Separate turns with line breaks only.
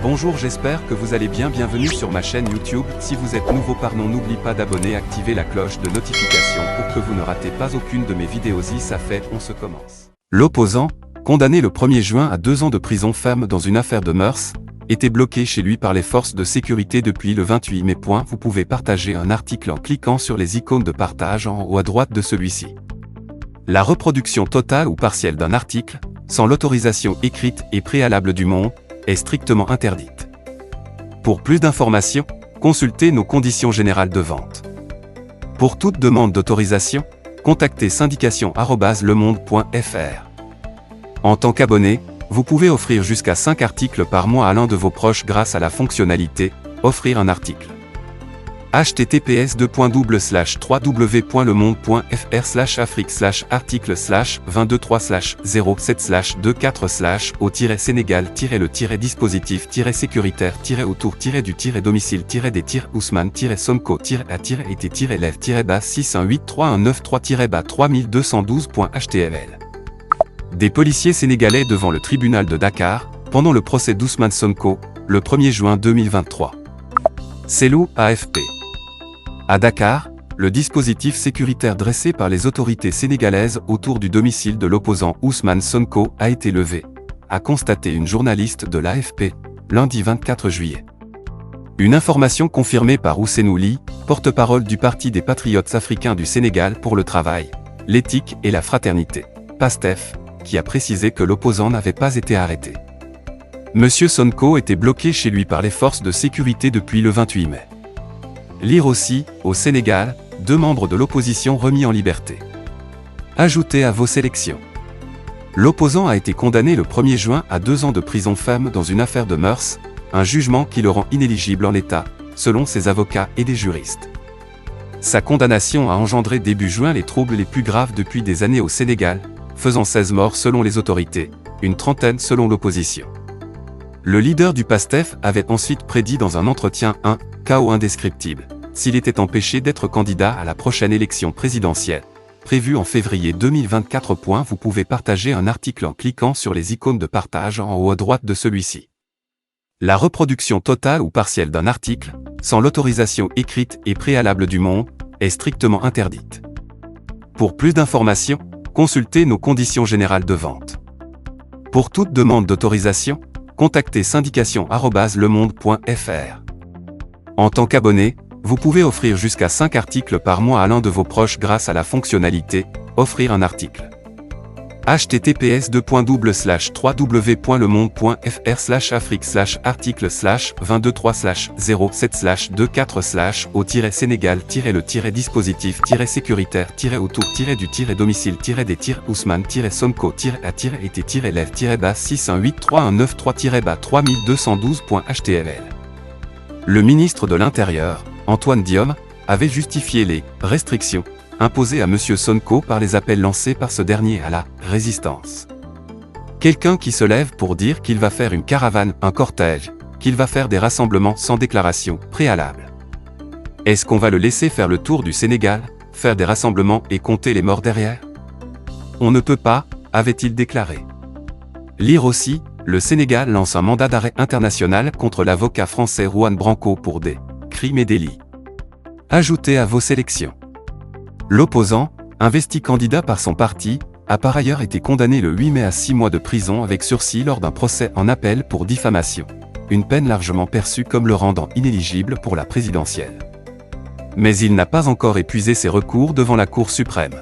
Bonjour, j'espère que vous allez bien, bienvenue sur ma chaîne YouTube. Si vous êtes nouveau, n'oublie pas d'abonner et activer la cloche de notification pour que vous ne ratez pas aucune de mes vidéos. Ça fait, on se commence. L'opposant, condamné le 1er juin à 2 ans de prison ferme dans une affaire de mœurs, était bloqué chez lui par les forces de sécurité depuis le 28 mai. Vous pouvez partager un article en cliquant sur les icônes de partage en haut à droite de celui-ci. La reproduction totale ou partielle d'un article, sans l'autorisation écrite et préalable du monde, est strictement interdite. Pour plus d'informations, consultez nos conditions générales de vente. Pour toute demande d'autorisation, contactez syndication@lemonde.fr. En tant qu'abonné, vous pouvez offrir jusqu'à 5 articles par mois à l'un de vos proches grâce à la fonctionnalité « Offrir un article ». https://afrique/article/2023/077/2 Des policiers sénégalais devant le tribunal de Dakar, pendant le procès d'Ousmane Sonko, le 1er juin 2023. Selou, AFP. À Dakar, le dispositif sécuritaire dressé par les autorités sénégalaises autour du domicile de l'opposant Ousmane Sonko a été levé, a constaté une journaliste de l'AFP, lundi 24 juillet. Une information confirmée par Ousseynou Ly, porte-parole du Parti des Patriotes africains du Sénégal pour le travail, l'éthique et la fraternité, PASTEF, qui a précisé que l'opposant n'avait pas été arrêté. Monsieur Sonko était bloqué chez lui par les forces de sécurité depuis le 28 mai. Lire aussi, au Sénégal, 2 membres de l'opposition remis en liberté. Ajoutez à vos sélections. L'opposant a été condamné le 1er juin à 2 ans de prison ferme dans une affaire de mœurs, un jugement qui le rend inéligible en l'état, selon ses avocats et des juristes. Sa condamnation a engendré début juin les troubles les plus graves depuis des années au Sénégal, faisant 16 morts selon les autorités, une trentaine selon l'opposition. Le leader du PASTEF avait ensuite prédit dans un entretien un « chaos indescriptible » s'il était empêché d'être candidat à la prochaine élection présidentielle, prévue en février 2024. Vous pouvez partager un article en cliquant sur les icônes de partage en haut à droite de celui-ci. La reproduction totale ou partielle d'un article, sans l'autorisation écrite et préalable du monde, est strictement interdite. Pour plus d'informations, consultez nos conditions générales de vente. Pour toute demande d'autorisation, contactez syndication@lemonde.fr. En tant qu'abonné, vous pouvez offrir jusqu'à 5 articles par mois à l'un de vos proches grâce à la fonctionnalité « Offrir un article ». https://afrique/article/22-0-7/2-4/au-sénégal-le-tiret-au-608-3-9-3-682.html. Le ministre de l'Intérieur, Antoine Diome, avait justifié les « restrictions » imposées à M. Sonko par les appels lancés par ce dernier à la « résistance ». Quelqu'un qui se lève pour dire qu'il va faire une caravane, un cortège, qu'il va faire des rassemblements sans déclaration préalable. Est-ce qu'on va le laisser faire le tour du Sénégal, faire des rassemblements et compter les morts derrière? On ne peut pas, avait-il déclaré. Lire aussi, le Sénégal lance un mandat d'arrêt international contre l'avocat français Juan Branco pour des crimes et délits. Ajoutez à vos sélections. L'opposant, investi candidat par son parti, a par ailleurs été condamné le 8 mai à 6 mois de prison avec sursis lors d'un procès en appel pour diffamation, une peine largement perçue comme le rendant inéligible pour la présidentielle. Mais il n'a pas encore épuisé ses recours devant la Cour suprême.